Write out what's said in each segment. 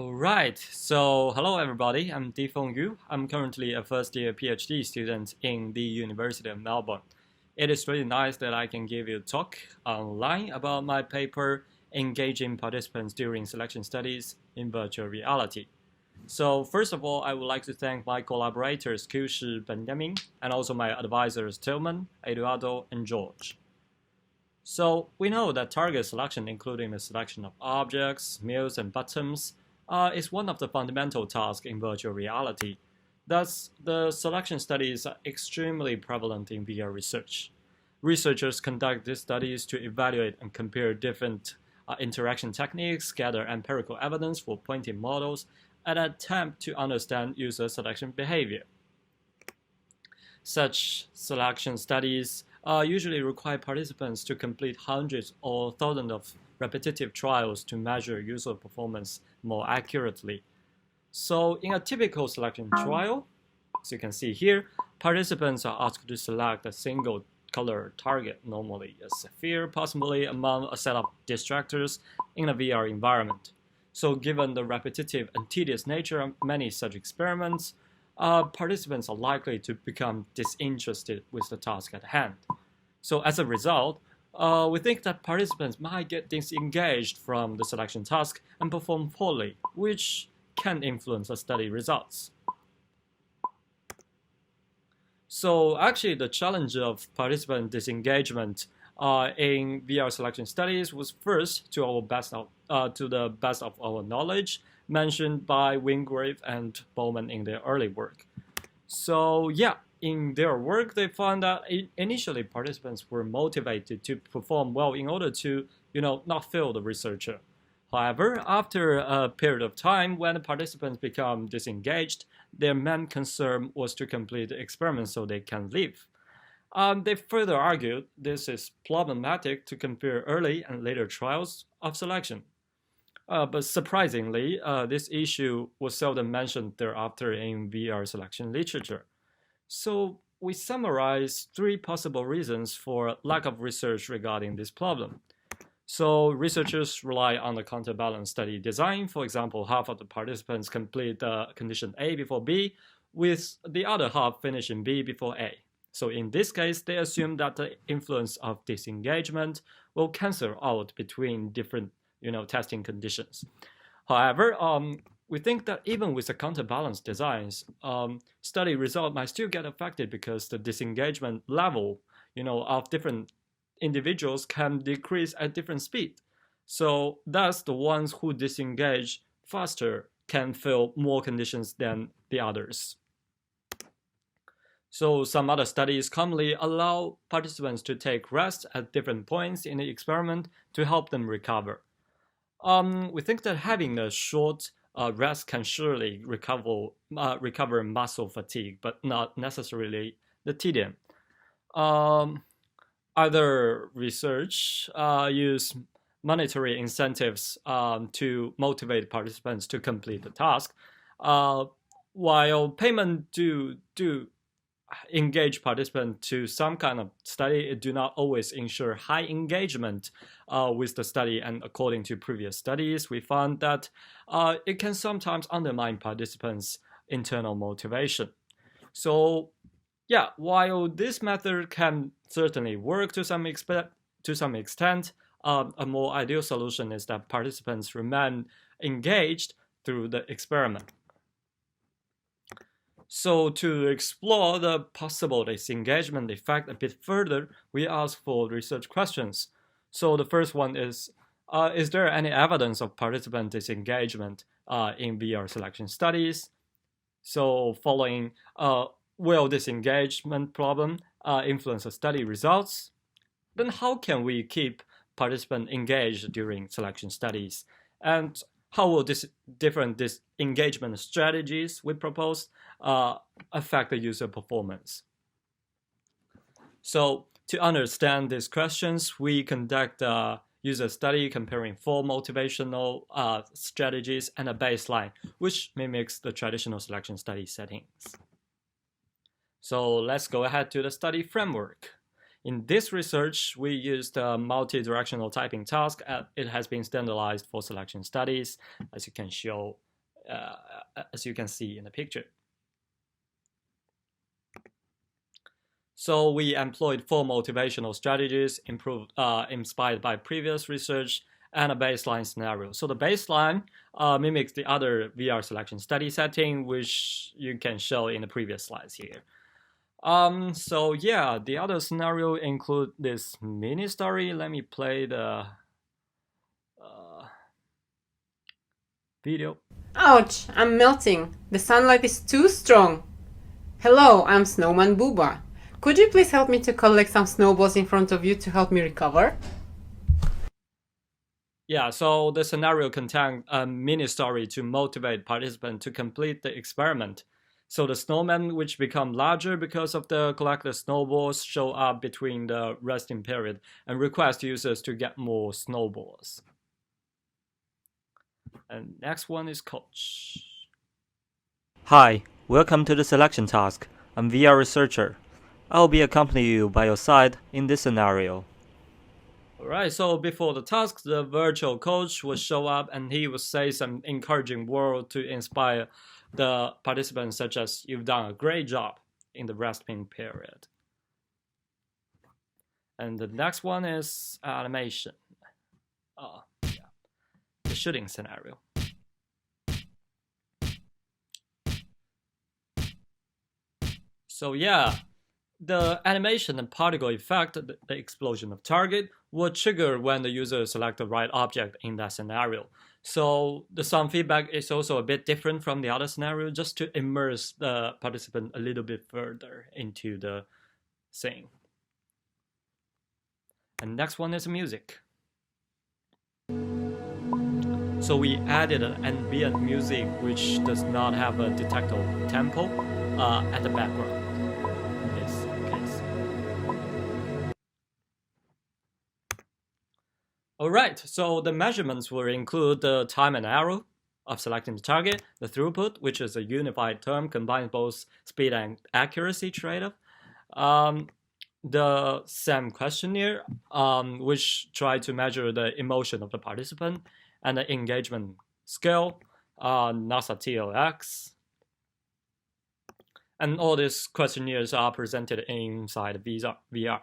Alright, so hello everybody, I'm Difeng Yu. I'm currently a first year PhD student in the University of Melbourne. It is really nice that I can give you a talk online about my paper, Engaging Participants During Selection Studies in Virtual Reality. So first of all, I would like to thank my collaborators Qiushi, Benjamin, and also my advisors Tilman, Eduardo, and Jorge. So we know that target selection, including the selection of objects, meals, and buttons, is one of the fundamental tasks in virtual reality. Thus, the selection studies are extremely prevalent in VR research. Researchers conduct these studies to evaluate and compare different interaction techniques, gather empirical evidence for pointing models, and attempt to understand user selection behavior. Such selection studies usually require participants to complete hundreds or thousands of repetitive trials to measure user performance more accurately. So in a typical selection trial, as you can see here, participants are asked to select a single color target, normally a sphere, possibly among a set of distractors in a VR environment. So given the repetitive and tedious nature of many such experiments, participants are likely to become disinterested with the task at hand. So as a result, we think that participants might get disengaged from the selection task and perform poorly, which can influence the study results. So actually, the challenge of participant disengagement in VR selection studies was first, to the best of our knowledge, mentioned by Wingrave and Bowman in their early work. So yeah, in their work, they found that initially participants were motivated to perform well in order to, not fail the researcher. However, after a period of time when the participants become disengaged, their main concern was to complete the experiment so they can leave. They further argued this is problematic to compare early and later trials of selection. But surprisingly, this issue was seldom mentioned thereafter in VR selection literature. So we summarize three possible reasons for lack of research regarding this problem. So researchers rely on the counterbalance study design. For example, half of the participants complete condition A before B, with the other half finishing B before A. So in this case, they assume that the influence of disengagement will cancel out between different testing conditions. However, we think that even with the counterbalance designs, study result might still get affected because the disengagement level, of different individuals can decrease at different speed. So thus, the ones who disengage faster can fill more conditions than the others. So some other studies commonly allow participants to take rest at different points in the experiment to help them recover. We think that having a short rest can surely recover muscle fatigue, but not necessarily the tedium. Other research use monetary incentives to motivate participants to complete the task, while payment do engage participants to some kind of study, it do not always ensure high engagement with the study. And according to previous studies, we found that it can sometimes undermine participants' internal motivation. So yeah, while this method can certainly work to some extent, a more ideal solution is that participants remain engaged through the experiment. So to explore the possible disengagement effect a bit further, we ask for research questions. So the first one is there any evidence of participant disengagement in VR selection studies? So following, will this engagement problem influence the study results? Then how can we keep participants engaged during selection studies? And how will different disengagement strategies we propose affect the user performance? So to understand these questions, we conduct a user study comparing 4 motivational strategies and a baseline, which mimics the traditional selection study settings. So let's go ahead to the study framework. In this research, we used a multi-directional typing task. It has been standardized for selection studies, as you can show as you can see in the picture. So we employed 4 motivational strategies inspired by previous research and a baseline scenario. So the baseline mimics the other VR selection study setting, which you can show in the previous slides here. So yeah, the other scenario include this mini story. Let me play the video. Ouch, I'm melting. The sunlight is too strong. Hello, I'm Snowman Booba. Could you please help me to collect some snowballs in front of you to help me recover? Yeah, so the scenario contained a mini story to motivate participants to complete the experiment. So the snowmen, which become larger because of the collected snowballs, show up between the resting period and request users to get more snowballs. And next one is Coach. Hi, welcome to the selection task. I'm VR researcher. I'll be accompanying you by your side in this scenario. Alright, so before the task, the virtual coach will show up and he will say some encouraging words to inspire the participants, such as "You've done a great job" in the resting period. And the next one is animation. The shooting scenario. So yeah, the animation and particle effect, the explosion of target, will trigger when the user selects the right object in that scenario. So the sound feedback is also a bit different from the other scenario, just to immerse the participant a little bit further into the scene. And next one is music. So we added an ambient music which does not have a detectable tempo at the background. Alright, so the measurements will include the time and error of selecting the target, the throughput, which is a unified term, combines both speed and accuracy trade-off, the SAM questionnaire, which try to measure the emotion of the participant, and the engagement scale, NASA TLX. And all these questionnaires are presented inside VR.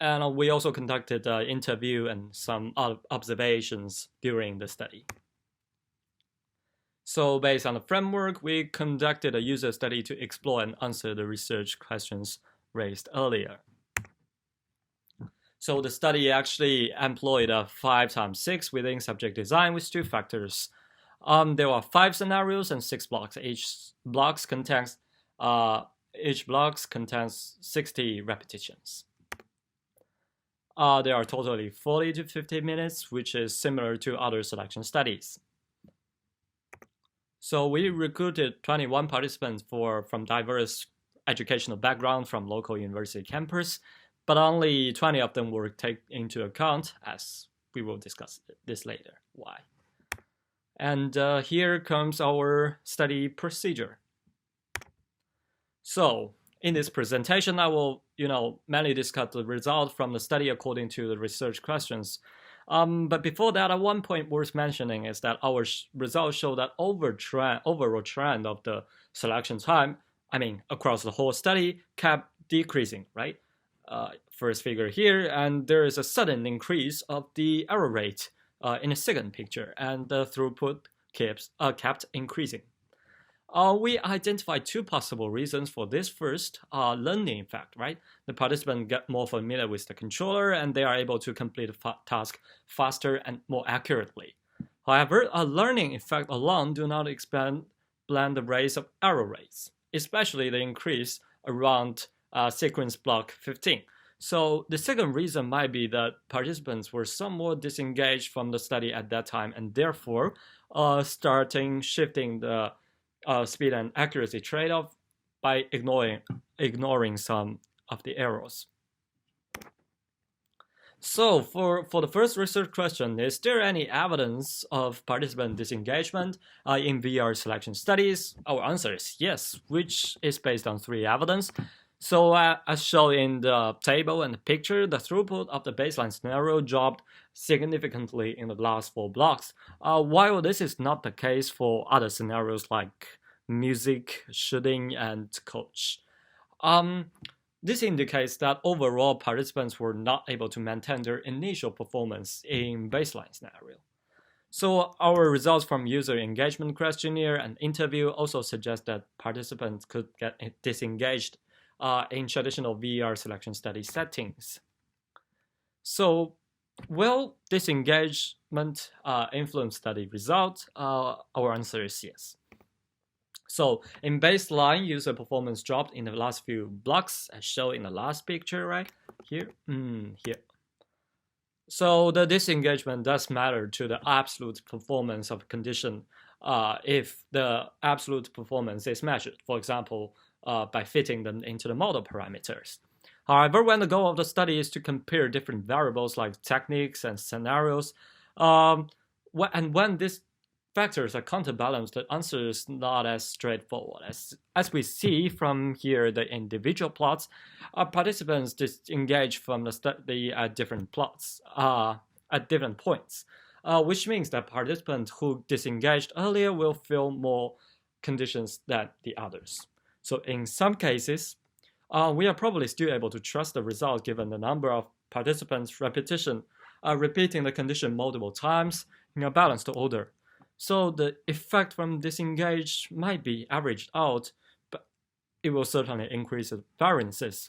And we also conducted an interview and some observations during the study. So based on the framework, we conducted a user study to explore and answer the research questions raised earlier. So the study actually employed a 5x6 within subject design with 2 factors. There are 5 scenarios and 6 blocks. Each block contains 60 repetitions. There are totally 40 to 50 minutes, which is similar to other selection studies. So we recruited 21 participants from diverse educational backgrounds from local university campus, but only 20 of them were taken into account, as we will discuss this later, why. And here comes our study procedure. So in this presentation, I will mainly discuss the results from the study according to the research questions. But before that, one point worth mentioning is that our results show that overall trend of the selection time, across the whole study, kept decreasing, right? First figure here, and there is a sudden increase of the error rate in the second picture, and the throughput kept increasing. We identified 2 possible reasons for this. First, learning effect, right? The participants get more familiar with the controller and they are able to complete a task faster and more accurately. However, a learning effect alone do not explain the rates of error rates, especially the increase around sequence block 15. So the second reason might be that participants were somewhat disengaged from the study at that time and therefore shifting the speed and accuracy trade-off by ignoring some of the errors. So for the first research question, is there any evidence of participant disengagement in VR selection studies? Our answer is yes, which is based on 3 evidence. So as shown in the table and the picture, the throughput of the baseline scenario dropped significantly in the last 4 blocks, while this is not the case for other scenarios like music, shooting, and coach. This indicates that overall participants were not able to maintain their initial performance in baseline scenario. So our results from user engagement questionnaire and interview also suggest that participants could get disengaged in traditional VR selection study settings. So, will disengagement influence study results? Our answer is yes. So in baseline, user performance dropped in the last few blocks, as shown in the last picture, right? Here. So the disengagement does matter to the absolute performance of condition if the absolute performance is measured, for example, by fitting them into the model parameters. However, when the goal of the study is to compare different variables like techniques and scenarios, and when these factors are counterbalanced, the answer is not as straightforward. As we see from here, the individual plots, participants disengage from the study at different plots, at different points, which means that participants who disengaged earlier will feel more conditions than the others. So in some cases, we are probably still able to trust the result given the number of participants repeating the condition multiple times in a balanced order. So the effect from disengage might be averaged out, but it will certainly increase the variances.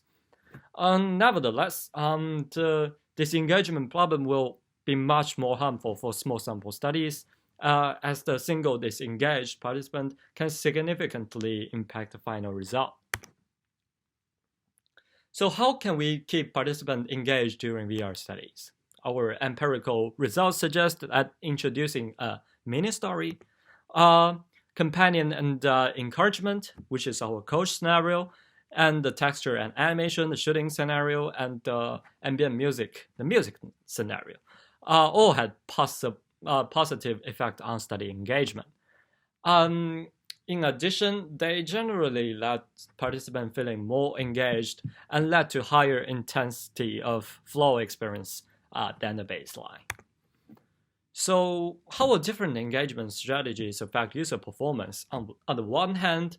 Nevertheless, the disengagement problem will be much more harmful for small sample studies, as the single disengaged participant can significantly impact the final result. So how can we keep participants engaged during VR studies? Our empirical results suggest that introducing a mini-story, companion and encouragement, which is our coach scenario, and the texture and animation, the shooting scenario, and the ambient music, the music scenario, all had positive effect on study engagement. In addition, they generally let participants feeling more engaged and led to higher intensity of flow experience than the baseline. So how will different engagement strategies affect user performance? On the one hand,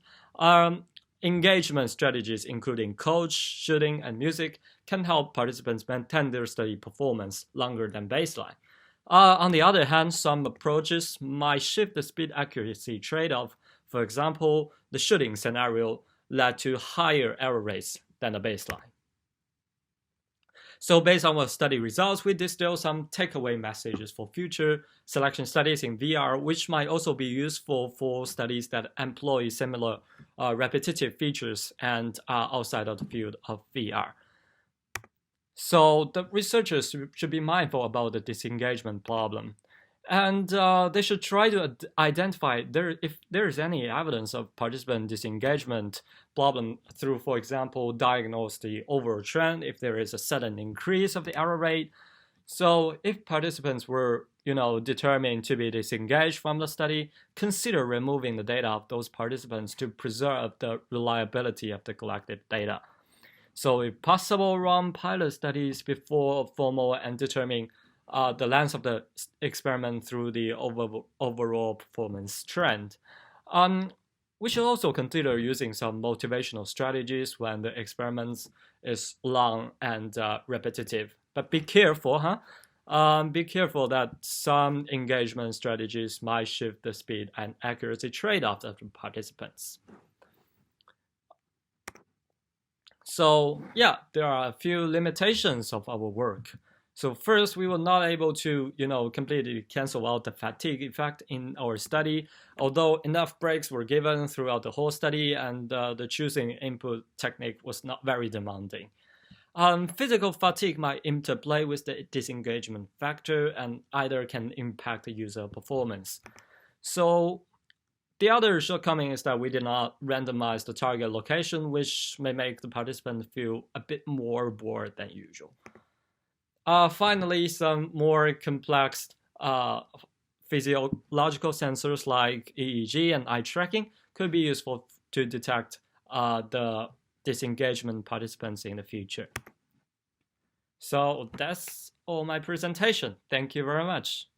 engagement strategies including coach, shooting, and music can help participants maintain their study performance longer than baseline. On the other hand, some approaches might shift the speed-accuracy trade-off. For example, the shooting scenario led to higher error rates than the baseline. So based on our study results, we distill some takeaway messages for future selection studies in VR, which might also be useful for studies that employ similar repetitive features and are outside of the field of VR. So the researchers should be mindful about the disengagement problem. And they should try to identify if there is any evidence of participant disengagement problem through, for example, diagnose the overall trend if there is a sudden increase of the error rate. So if participants were, determined to be disengaged from the study, consider removing the data of those participants to preserve the reliability of the collected data. So if possible, run pilot studies before formal and determine the length of the experiment through the overall performance trend. We should also consider using some motivational strategies when the experiment is long and repetitive. But be careful, Be careful that some engagement strategies might shift the speed and accuracy trade-offs of the participants. So yeah, there are a few limitations of our work. So first, we were not able to, completely cancel out the fatigue effect in our study, although enough breaks were given throughout the whole study and the choosing input technique was not very demanding. Physical fatigue might interplay with the disengagement factor and either can impact the user performance. So the other shortcoming is that we did not randomize the target location, which may make the participant feel a bit more bored than usual. Finally, some more complex physiological sensors like EEG and eye tracking could be useful to detect the disengagement participants in the future. So that's all my presentation. Thank you very much.